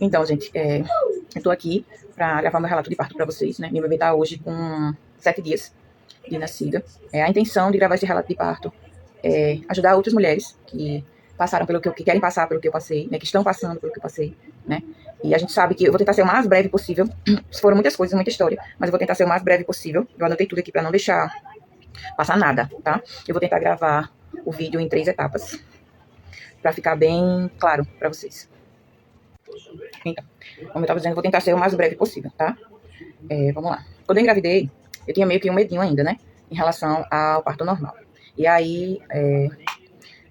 Então, gente, eu tô aqui pra gravar meu relato de parto pra vocês, né? Minha bebê tá hoje com 7 dias de nascida. A intenção de gravar esse relato de parto é ajudar outras mulheres que passaram pelo que querem passar pelo que eu passei, né? Que estão passando pelo que eu passei, né? E a gente sabe que eu vou tentar ser o mais breve possível. Foram muitas coisas, muita história, mas eu vou tentar ser o mais breve possível. Eu anotei tudo aqui pra não deixar passar nada, tá? Eu vou tentar gravar o vídeo em 3 etapas pra ficar bem claro pra vocês. Então, como eu estava dizendo, eu vou tentar ser o mais breve possível, tá? Vamos lá. Quando eu engravidei, eu tinha meio que um medinho ainda, né? Em relação ao parto normal. E aí,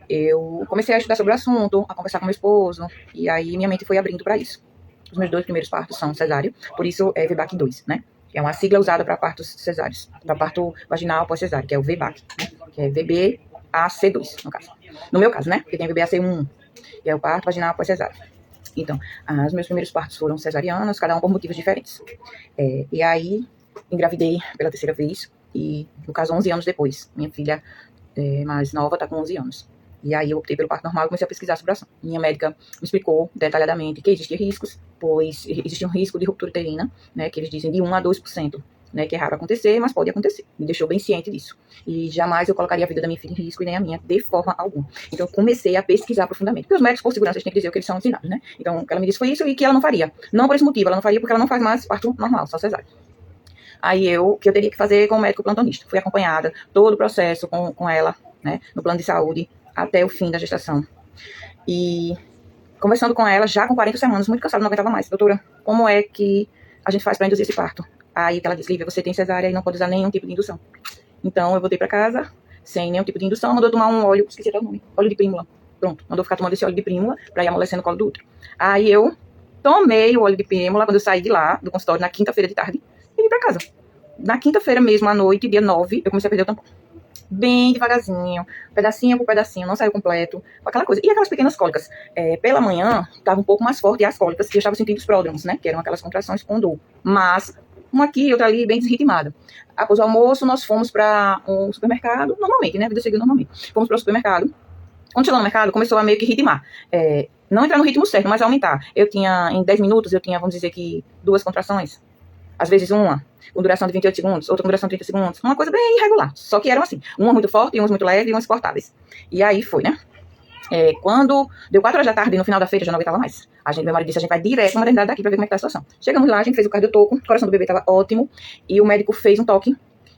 eu comecei a estudar sobre o assunto, a conversar com meu esposo, e aí minha mente foi abrindo para isso. Os meus 2 primeiros partos são cesáreo, por isso é VBAC 2, né? Que é uma sigla usada para partos cesáreos, para parto vaginal pós-cesáreo, que é o VBAC, né? Que é VBAC2, no caso. No meu caso, né? Porque tem VBAC1, que é o parto vaginal pós-cesáreo. Então, os meus primeiros partos foram cesarianos, cada um por motivos diferentes. E aí, engravidei pela 3ª vez, e no caso, 11 anos depois. Minha filha mais nova está com 11 anos. E aí, eu optei pelo parto normal e comecei a pesquisar sobre a ação. Minha médica me explicou detalhadamente que existiam riscos, pois existe um risco de ruptura uterina, né, que eles dizem de 1 a 2%. Né, que é raro acontecer, mas pode acontecer. Me deixou bem ciente disso. E jamais eu colocaria a vida da minha filha em risco e nem a minha, de forma alguma. Então, eu comecei a pesquisar profundamente. Porque os médicos, por segurança, têm que dizer o que eles são ensinados, né? Então, o que ela me disse foi isso e que ela não faria. Não por esse motivo, ela não faria porque ela não faz mais parto normal, só cesárea. Aí, que eu teria que fazer com o médico plantonista. Fui acompanhada, todo o processo com ela, né, no plano de saúde, até o fim da gestação. E, conversando com ela, já com 40 semanas, muito cansada, não aguentava mais. Doutora, como é que a gente faz para induzir esse parto? Aí ela disse, Lívia, você tem cesárea e não pode usar nenhum tipo de indução. Então eu voltei pra casa, sem nenhum tipo de indução, mandou tomar um óleo, esqueci até o nome, óleo de prímula. Pronto, mandou ficar tomando esse óleo de prímula pra ir amolecendo o colo do útero. Aí eu tomei o óleo de prímula quando eu saí de lá, do consultório, na quinta-feira de tarde, e vim pra casa. Na quinta-feira mesmo, à noite, dia 9, eu comecei a perder o tampão. Bem devagarzinho, pedacinho por pedacinho, não saiu completo, aquela coisa. E aquelas pequenas cólicas. Pela manhã, estava um pouco mais forte as cólicas, que eu estava sentindo os pródromos, né? Que eram aquelas contrações com dor. Mas, uma aqui, outra ali, bem desritimada. Após o almoço, nós fomos para um supermercado, normalmente, né? A vida seguiu normalmente. Fomos para o supermercado. Quando chegou no mercado, começou a meio que ritmar. Não entrar no ritmo certo, mas aumentar. Em 10 minutos, eu tinha, vamos dizer que, 2 contrações. Às vezes uma com duração de 28 segundos, outra com duração de 30 segundos. Uma coisa bem irregular. Só que eram assim. Uma muito forte, umas muito leve e umas cortáveis. E aí foi, né? Quando deu 4 horas da tarde, no final da feira, já não aguentava mais. Meu marido disse, a gente vai direto na maternidade daqui pra ver como é que tá a situação. Chegamos lá, a gente fez o cardiotoco, o coração do bebê tava ótimo. E o médico fez um toque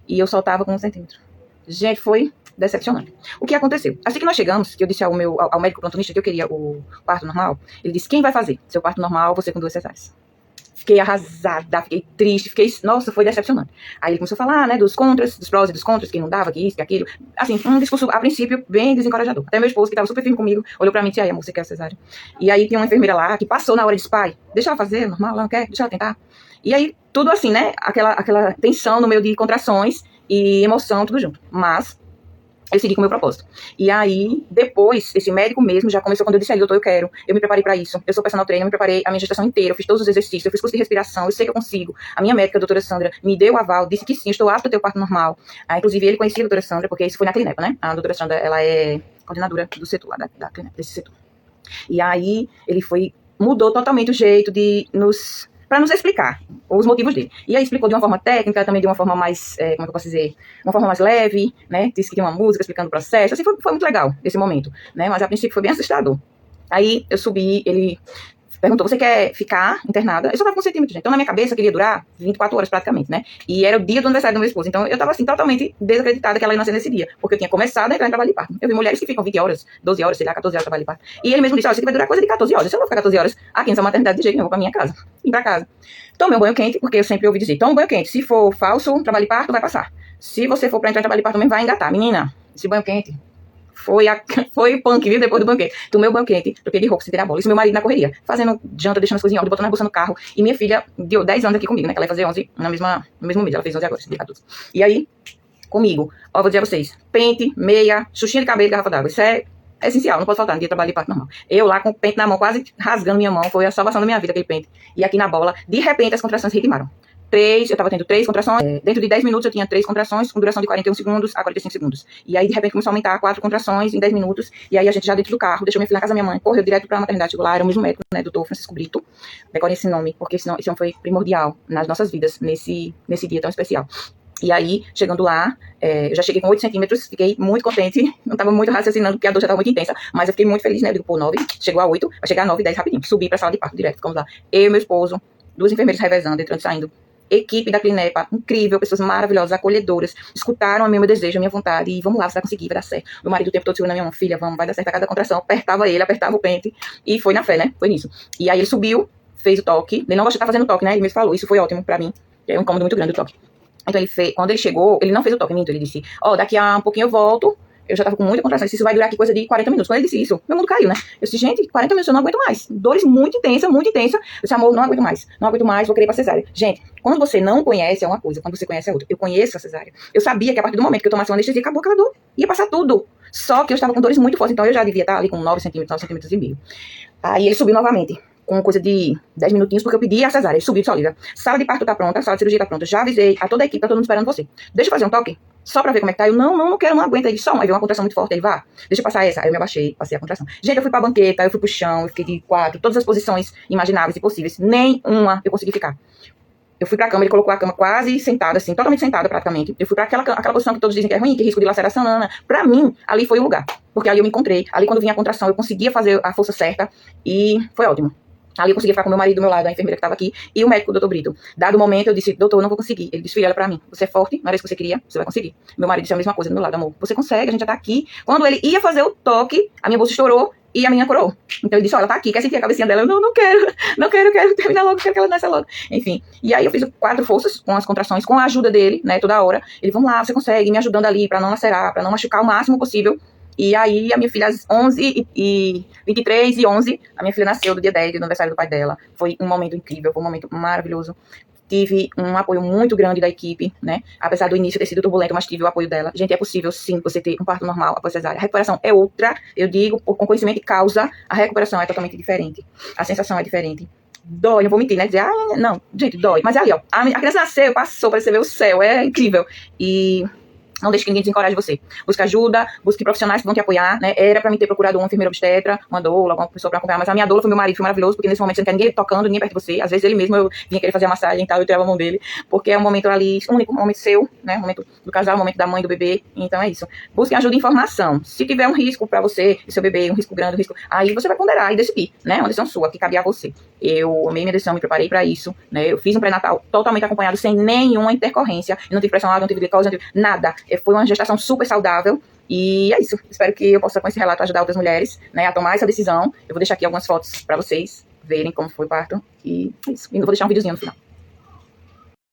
e eu soltava com 1 centímetro. Gente, foi decepcionante. O que aconteceu? Assim que nós chegamos, que eu disse ao médico plantonista que eu queria o parto normal, ele disse, quem vai fazer? Seu parto normal, você com 2 cesáreas. Fiquei arrasada, fiquei triste, nossa, foi decepcionante. Aí ele começou a falar, né, dos contras, dos prós e dos contras, que não dava, que isso, que aquilo. Assim, um discurso, a princípio, bem desencorajador. Até meu esposo, que estava super firme comigo, olhou pra mim e disse, aí, amor, você quer cesárea? E aí tinha uma enfermeira lá, que passou na hora e disse, pai, deixa ela fazer, normal, ela não quer, deixa ela tentar. E aí, tudo assim, né, aquela tensão no meio de contrações e emoção, tudo junto. Mas eu segui com o meu propósito. E aí, depois, esse médico mesmo já começou, quando eu disse, doutor, eu quero, eu me preparei pra isso, eu sou personal trainer, eu me preparei a minha gestação inteira, eu fiz todos os exercícios, eu fiz curso de respiração, eu sei que eu consigo. A minha médica, a doutora Sandra, me deu o aval, disse que sim, eu estou apta a ter o parto normal. Inclusive, ele conhecia a doutora Sandra, porque isso foi na Clinepa, né? A doutora Sandra, ela é coordenadora do setor lá, da Clinepa, desse setor. E aí, ele mudou totalmente o jeito para nos explicar os motivos dele. E aí explicou de uma forma técnica, também de uma forma mais, como é que eu posso dizer, uma forma mais leve, né, disse que tinha uma música explicando o processo, assim, foi muito legal esse momento, né, mas a princípio foi bem assustador. Aí eu subi, ele perguntou, você quer ficar internada? Eu só tava com 1 centímetro, gente. Então, na minha cabeça, queria durar 24 horas praticamente, né? E era o dia do aniversário do meu esposo. Então, eu tava, assim, totalmente desacreditada que ela ia nascer nesse dia. Porque eu tinha começado a entrar em trabalho de parto. Eu vi mulheres que ficam 20 horas, 12 horas, sei lá, 14 horas de trabalho de parto. E ele mesmo disse, isso aqui vai durar coisa de 14 horas. Se eu não vou ficar 14 horas aqui nessa maternidade de jeito nenhum, eu vou pra minha casa. Vim pra casa. Tomei um banho quente, porque eu sempre ouvi dizer, toma um banho quente. Se for falso, trabalho de parto, vai passar. Se você for pra entrar em trabalho de parto também, vai engatar. Menina, esse banho quente foi punk, viu? Depois do banquete. Tomei o banquete, troquei de roupa, sem tirar a bola. Isso meu marido na correria. Fazendo janta, deixando as coisas em ordem, botando a bolsa no carro. E minha filha deu 10 anos aqui comigo, né? Que ela ia fazer 11 no mesmo mês. Ela fez 11 agora, dia 14. E aí, comigo, ó, vou dizer a vocês. Pente, meia, xuxinha de cabelo e garrafa d'água. Isso é essencial, não pode faltar no dia de trabalho de parto normal. Eu lá com o pente na mão, quase rasgando minha mão. Foi a salvação da minha vida, aquele pente. E aqui na bola, de repente, as contrações ritmaram. eu tava tendo 3 contrações. Dentro de 10 minutos eu tinha 3 contrações, com duração de 41 segundos a 45 segundos. E aí, de repente, começou a aumentar 4 contrações em 10 minutos. E aí, a gente já dentro do carro, deixou minha filha na casa da minha mãe, correu direto pra maternidade. Chegou lá, era o mesmo médico, né, doutor Francisco Brito. Decorem esse nome, porque esse nome foi primordial nas nossas vidas, nesse dia tão especial. E aí, chegando lá, eu já cheguei com 8 centímetros, fiquei muito contente, não estava muito raciocinando, porque a dor já estava muito intensa, mas eu fiquei muito feliz, né, eu digo, pô, 9, chegou a 8, vai chegar a 9, 10 rapidinho, subi pra sala de parto direto, ficamos lá, eu e meu esposo, 2 enfermeiras revezando, entrando e saindo, equipe da Clinepa, incrível, pessoas maravilhosas, acolhedoras, escutaram o meu desejo, a minha vontade, e vamos lá, você vai conseguir, vai dar certo. Meu marido o tempo todo segurando a minha mão, filha, vamos, vai dar certo a cada contração, apertava ele, apertava o pente, e foi na fé, né, foi nisso. E aí ele subiu, fez o toque, ele não gosta de estar fazendo toque, né, ele mesmo falou, isso foi ótimo pra mim, é um incômodo muito grande o toque. Então, quando ele chegou, ele não fez o toque, minto, ele disse, daqui a um pouquinho eu volto, eu já tava com muita contração, isso vai durar aqui coisa de 40 minutos. Quando ele disse isso, meu mundo caiu, né? Eu disse, gente, 40 minutos eu não aguento mais. Dores muito intensas, muito intensas. Eu disse, amor, não aguento mais, vou querer ir pra cesárea. Gente, quando você não conhece é uma coisa, quando você conhece é outra. Eu conheço a cesárea. Eu sabia que a partir do momento que eu tomasse uma anestesia, acabou aquela dor, ia passar tudo. Só que eu estava com dores muito fortes, então eu já devia estar ali com 9 centímetros e meio. Aí ele subiu novamente, com coisa de 10 minutinhos, porque eu pedi a cesárea. Ele subiu e disse, Olivia, sala de parto tá pronta, sala de cirurgia tá pronta. Já avisei a toda a equipe, tá todo mundo esperando você. Deixa eu fazer um toque, só pra ver como é que tá. Eu, não quero, não aguento. Ele, só, aí veio uma contração muito forte, ele, vá, deixa eu passar essa. Aí eu me abaixei, passei a contração. Gente, eu fui pra banqueta, eu fui pro chão, eu fiquei de 4, todas as posições imagináveis e possíveis. Nenhuma eu consegui ficar. Eu fui pra cama, ele colocou a cama quase sentada, assim, totalmente sentada praticamente. Eu fui pra aquela posição que todos dizem que é ruim, que risco de laceração, não. Pra mim, ali foi o lugar. Porque ali eu me encontrei. Ali quando vinha a contração, eu conseguia fazer a força certa e foi ótimo. Ali eu consegui ficar com meu marido do meu lado, a enfermeira que estava aqui, e o médico, o doutor Brito. Dado o momento, eu disse, doutor, eu não vou conseguir. Ele disse, filha, olha pra mim, você é forte, não era isso que você queria, você vai conseguir. Meu marido disse a mesma coisa do meu lado, amor, você consegue, a gente já tá aqui. Quando ele ia fazer o toque, a minha bolsa estourou e a minha curou. Então ele disse, olha, ela tá aqui, quer sentir a cabecinha dela? Eu, não quero terminar logo, quero que ela nasça logo. Enfim, e aí eu fiz 4 forças com as contrações, com a ajuda dele, né, toda hora. Ele, vamos lá, você consegue, me ajudando ali pra não lacerar, pra não machucar o máximo possível. E aí, a minha filha, às 23 e 11, a minha filha nasceu do dia 10, do aniversário do pai dela. Foi um momento incrível, foi um momento maravilhoso. Tive um apoio muito grande da equipe, né? Apesar do início ter sido turbulento, mas tive o apoio dela. Gente, é possível, sim, você ter um parto normal após cesárea. A recuperação é outra. Eu digo, com conhecimento de causa, a recuperação é totalmente diferente. A sensação é diferente. Dói, não vou mentir, né? Dizer, não, gente, dói. Mas ali, ó, a criança nasceu, passou, para você ver o céu. É incrível. E não deixe que ninguém desencoraje você. Busque ajuda, busque profissionais que vão te apoiar, né? Era pra mim ter procurado uma enfermeira obstetra, uma doula, alguma pessoa pra acompanhar, mas a minha doula foi meu marido, foi maravilhoso, porque nesse momento você não quer ninguém tocando, ninguém perto de você. Às vezes ele mesmo, eu vinha querer fazer a massagem e tal, eu tirava a mão dele, porque é um momento ali único, um momento seu, né? Um momento do casal, um momento da mãe, do bebê. Então é isso. Busque ajuda e informação. Se tiver um risco pra você e seu bebê, um risco grande, um risco, aí você vai ponderar e decidir, né? Uma decisão sua, que cabia a você. Eu amei minha decisão, me preparei pra isso, né? Eu fiz um pré-natal totalmente acompanhado, sem nenhuma intercorrência. Eu não tive pressão alta, não tive glicose, não tive nada. Foi uma gestação super saudável. E é isso. Espero que eu possa, com esse relato, ajudar outras mulheres, né, a tomar essa decisão. Eu vou deixar aqui algumas fotos pra vocês verem como foi o parto. E é isso. E eu vou deixar um videozinho no final.